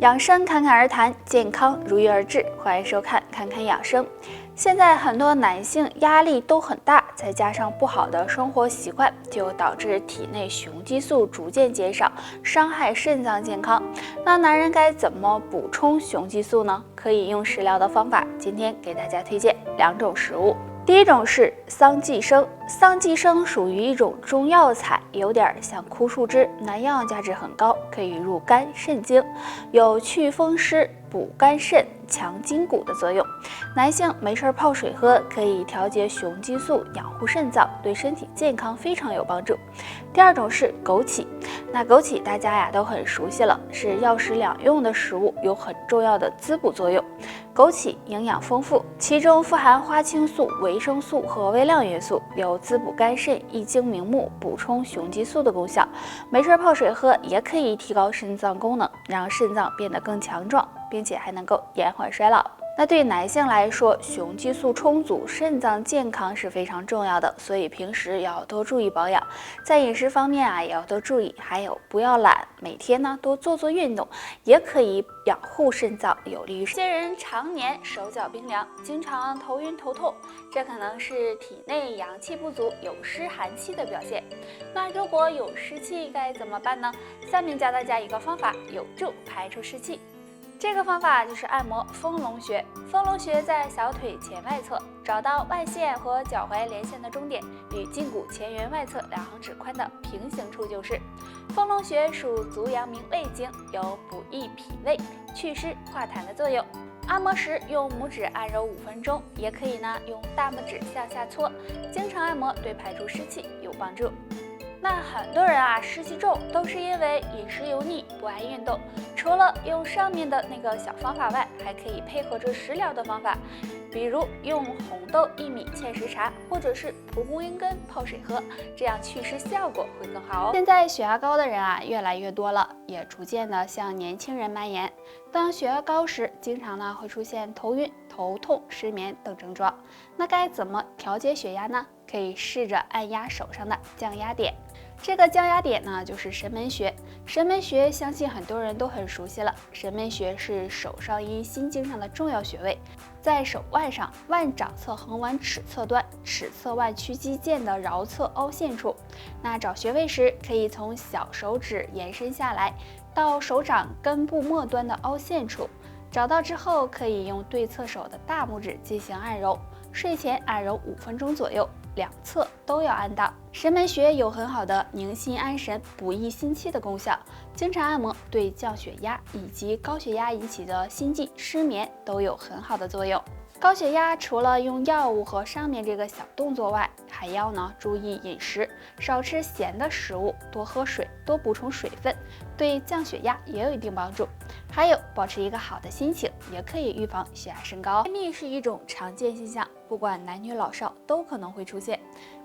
养生侃侃而谈，健康如约而至。欢迎收看《侃侃养生》。现在很多男性压力都很大，再加上不好的生活习惯，就导致体内雄激素逐渐减少，伤害肾脏健康。那男人该怎么补充雄激素呢？可以用食疗的方法，今天给大家推荐2种食物。第一种是桑寄生，桑寄生属于一种中药材，有点像枯树枝，南药价值很高，可以入肝肾经，有祛风湿、补肝肾、强筋骨的作用。男性没事泡水喝，可以调节雄激素，养护肾脏，对身体健康非常有帮助。第二种是枸杞，那枸杞大家都很熟悉了，是药食两用的食物，有很重要的滋补作用。枸杞营养丰富，其中富含花青素、维生素和微量元素，有滋补肝肾、益精明目、补充雄激素的功效。没事泡水喝也可以提高肾脏功能，让肾脏变得更强壮，并且还能够延缓衰老。那对于男性来说，雄激素充足，肾脏健康是非常重要的，所以平时要多注意保养。在饮食方面也要多注意，还有不要懒，每天多做运动，也可以养护肾脏，有利于。有些人常年手脚冰凉，经常头晕头痛，这可能是体内阳气不足，有湿寒气的表现。那如果有湿气该怎么办呢？下面教大家一个方法，有助排出湿气。这个方法就是按摩丰隆穴。丰隆穴在小腿前外侧，找到外线和脚踝连线的中点，与胫骨前缘外侧2行指宽的平行处就是。丰隆穴属足阳明胃经，有补益脾胃、祛湿化痰的作用。按摩时用拇指按揉5分钟，也可以用大拇指向下搓，经常按摩对排出湿气有帮助。那很多人湿气重，都是因为饮食油腻，不爱运动。除了用上面的那个小方法外，还可以配合着食疗的方法，比如用红豆薏米芡实茶，或者是蒲公英根泡水喝，这样祛湿效果会更好哦。现在血压高的人越来越多了，也逐渐的向年轻人蔓延。当血压高时，经常会出现头晕、头痛、失眠等症状。那该怎么调节血压呢？可以试着按压手上的降压点。这个降压点就是神门穴。神门穴相信很多人都很熟悉了。神门穴是手上阴心经上的重要穴位，在手腕上腕掌侧横纹尺侧端，尺侧腕屈肌腱的桡侧凹陷处。那找穴位时，可以从小手指延伸下来，到手掌根部末端的凹陷处。找到之后，可以用对侧手的大拇指进行按揉，睡前按揉5分钟左右，两侧都要按到。神门穴有很好的宁心安神、补益心气的功效，经常按摩对降血压以及高血压引起的心悸、失眠都有很好的作用。高血压除了用药物和上面这个小动作外，还要注意饮食，少吃咸的食物，多喝水，多补充水分，对降血压也有一定帮助。还有保持一个好的心情，也可以预防血压升高。便秘是一种常见现象，不管男女老少都可能会出现。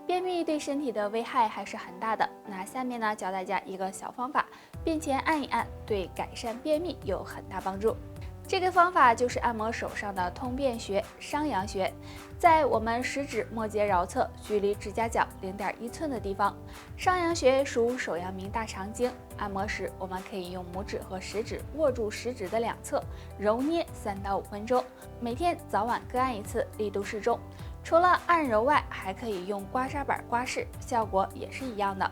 便秘对身体的危害还是很大的。那下面教大家一个小方法，便前按一按，对改善便秘有很大帮助。这个方法就是按摩手上的通便穴商阳穴，在我们食指末节桡侧，距离指甲角0.1寸的地方。商阳穴属手阳明大肠经，按摩时我们可以用拇指和食指握住食指的两侧，揉捏3到5分钟，每天早晚各按1次，力度适中。除了按揉外，还可以用刮痧板刮拭，效果也是一样的。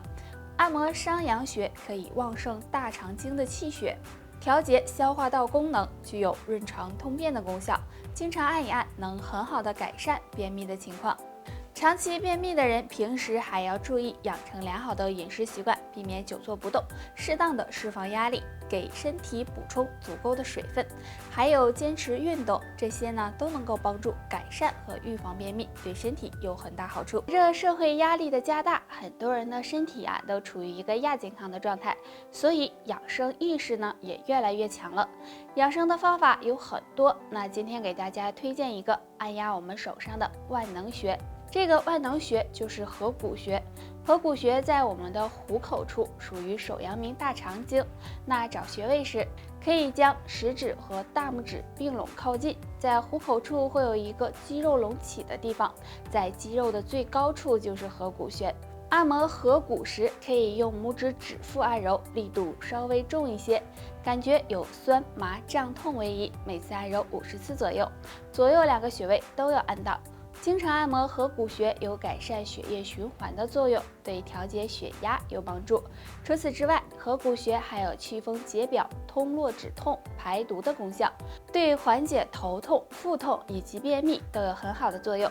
按摩商阳穴可以旺盛大肠经的气血，调节消化道功能，具有润肠通便的功效。经常按一按，能很好的改善便秘的情况。长期便秘的人，平时还要注意养成良好的饮食习惯，避免久坐不动，适当的释放压力，给身体补充足够的水分，还有坚持运动，这些都能够帮助改善和预防便秘，对身体有很大好处。随着社会压力的加大，很多人的身体都处于一个亚健康的状态，所以养生意识也越来越强了。养生的方法有很多，那今天给大家推荐一个按压我们手上的万能穴。这个万能穴就是合谷穴，合谷穴在我们的虎口处，属于手阳明大肠经。那找穴位时，可以将食指和大拇指并拢靠近，在虎口处会有一个肌肉隆起的地方，在肌肉的最高处就是合谷穴。按摩合谷时，可以用拇指指腹按揉，力度稍微重一些，感觉有酸麻胀痛为宜，每次按揉50次左右，左右2个穴位都要按到。经常按摩合谷穴有改善血液循环的作用，对调节血压有帮助。除此之外，合谷穴还有祛风解表、通络止痛、排毒的功效，对缓解头痛、腹痛以及便秘都有很好的作用。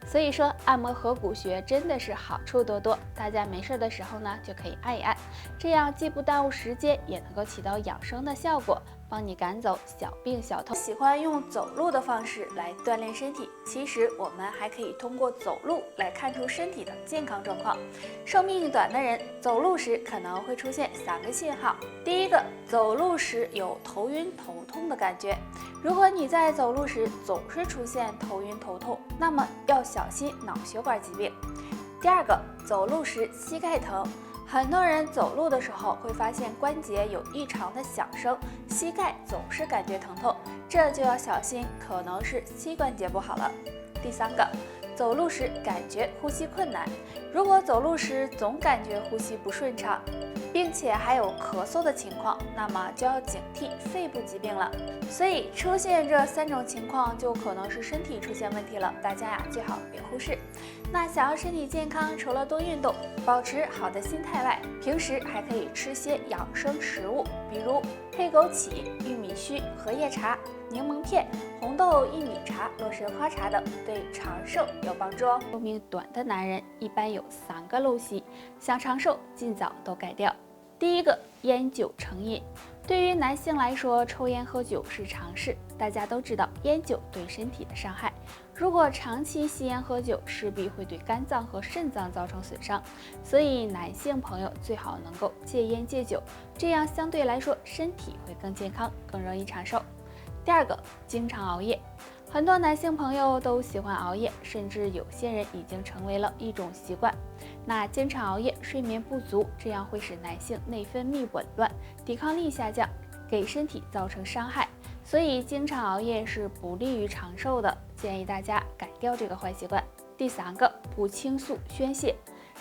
所以说，按摩合谷穴真的是好处多多，大家没事的时候呢就可以按一按，这样既不耽误时间，也能够起到养生的效果，帮你赶走小病小痛。喜欢用走路的方式来锻炼身体，其实我们还可以通过走路来看出身体的健康状况。寿命短的人走路时可能会出现3个信号。第一个，走路时有头晕头痛的感觉。如果你在走路时总是出现头晕头痛，那么要小心脑血管疾病。第二个，走路时膝盖疼。很多人走路的时候会发现关节有异常的响声，膝盖总是感觉疼痛，这就要小心，可能是膝关节不好了。第3个，走路时感觉呼吸困难。如果走路时总感觉呼吸不顺畅，并且还有咳嗽的情况，那么就要警惕肺部疾病了。所以出现这3种情况，就可能是身体出现问题了，大家呀最好别忽视。那想要身体健康，除了多运动、保持好的心态外，平时还可以吃些养生食物，比如黑枸杞、玉米须、荷叶茶、柠檬片、红豆薏米茶、洛神花茶等，对长寿有帮助哦。寿命短的男人一般有3个陋习，想长寿尽早都改掉。第一个，烟酒成瘾。对于男性来说，抽烟喝酒是常事，大家都知道烟酒对身体的伤害。如果长期吸烟喝酒，势必会对肝脏和肾脏造成损伤，所以男性朋友最好能够戒烟戒酒，这样相对来说身体会更健康，更容易长寿。第二个，经常熬夜。很多男性朋友都喜欢熬夜，甚至有些人已经成为了一种习惯。那经常熬夜，睡眠不足，这样会使男性内分泌紊乱，抵抗力下降，给身体造成伤害。所以经常熬夜是不利于长寿的，建议大家改掉这个坏习惯。第3个，不倾诉宣泄。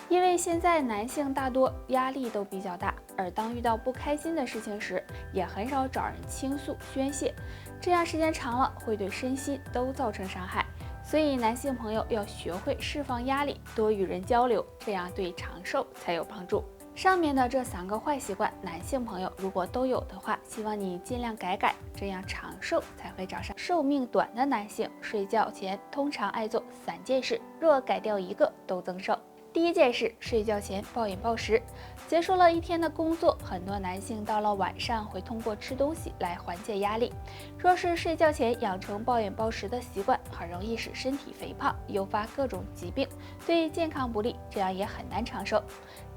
因为现在男性大多压力都比较大，而当遇到不开心的事情时，也很少找人倾诉宣泄，这样时间长了会对身心都造成伤害。所以男性朋友要学会释放压力，多与人交流，这样对长寿才有帮助。上面的这3个坏习惯，男性朋友如果都有的话，希望你尽量改改，这样长寿才会找上。寿命短的男性睡觉前通常爱做3件事，若改掉1个都增寿。第1件事，睡觉前暴饮暴食。结束了一天的工作，很多男性到了晚上会通过吃东西来缓解压力。若是睡觉前养成暴饮暴食的习惯，很容易使身体肥胖，诱发各种疾病，对健康不利，这样也很难长寿。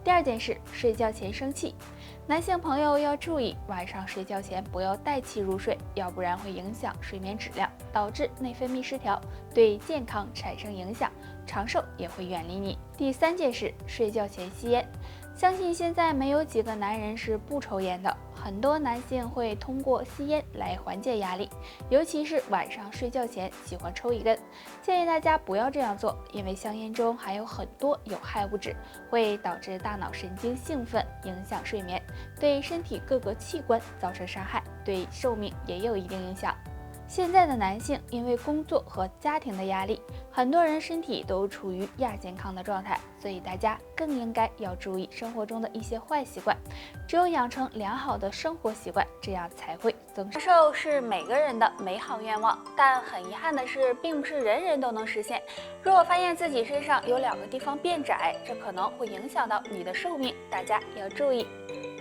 第2件事，睡觉前生气。男性朋友要注意，晚上睡觉前不要带气入睡，要不然会影响睡眠质量，导致内分泌失调，对健康产生影响，长寿也会远离你。第3件事，睡觉前吸烟。相信现在没有几个男人是不抽烟的，很多男性会通过吸烟来缓解压力，尤其是晚上睡觉前喜欢抽一根。建议大家不要这样做，因为香烟中含有很多有害物质，会导致大脑神经兴奋，影响睡眠，对身体各个器官造成伤害，对寿命也有一定影响。现在的男性因为工作和家庭的压力，很多人身体都处于亚健康的状态，所以大家更应该要注意生活中的一些坏习惯。只有养成良好的生活习惯，这样才会增寿。长寿是每个人的美好愿望，但很遗憾的是，并不是人人都能实现。如果发现自己身上有2个地方变窄，这可能会影响到你的寿命，大家要注意。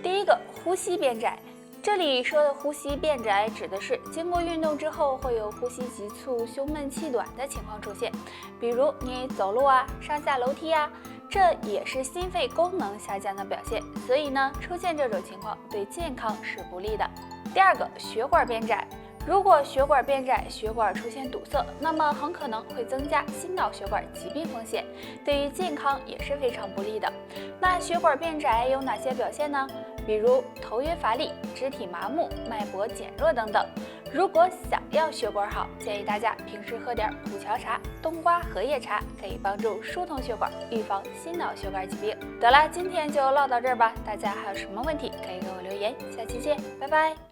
第1个，呼吸变窄。这里说的呼吸变窄，指的是经过运动之后会有呼吸急促、胸闷气短的情况出现，比如你走路啊、上下楼梯啊，这也是心肺功能下降的表现。所以呢，出现这种情况对健康是不利的。第2个，血管变窄。如果血管变窄，血管出现堵塞，那么很可能会增加心脑血管疾病风险，对于健康也是非常不利的。那血管变窄有哪些表现呢？比如头晕乏力、肢体麻木、脉搏减弱等等。如果想要血管好，建议大家平时喝点普樵茶、冬瓜荷叶茶，可以帮助疏通血管，预防心脑血管疾病。得了，今天就唠到这儿吧，大家还有什么问题可以给我留言，下期见，拜拜。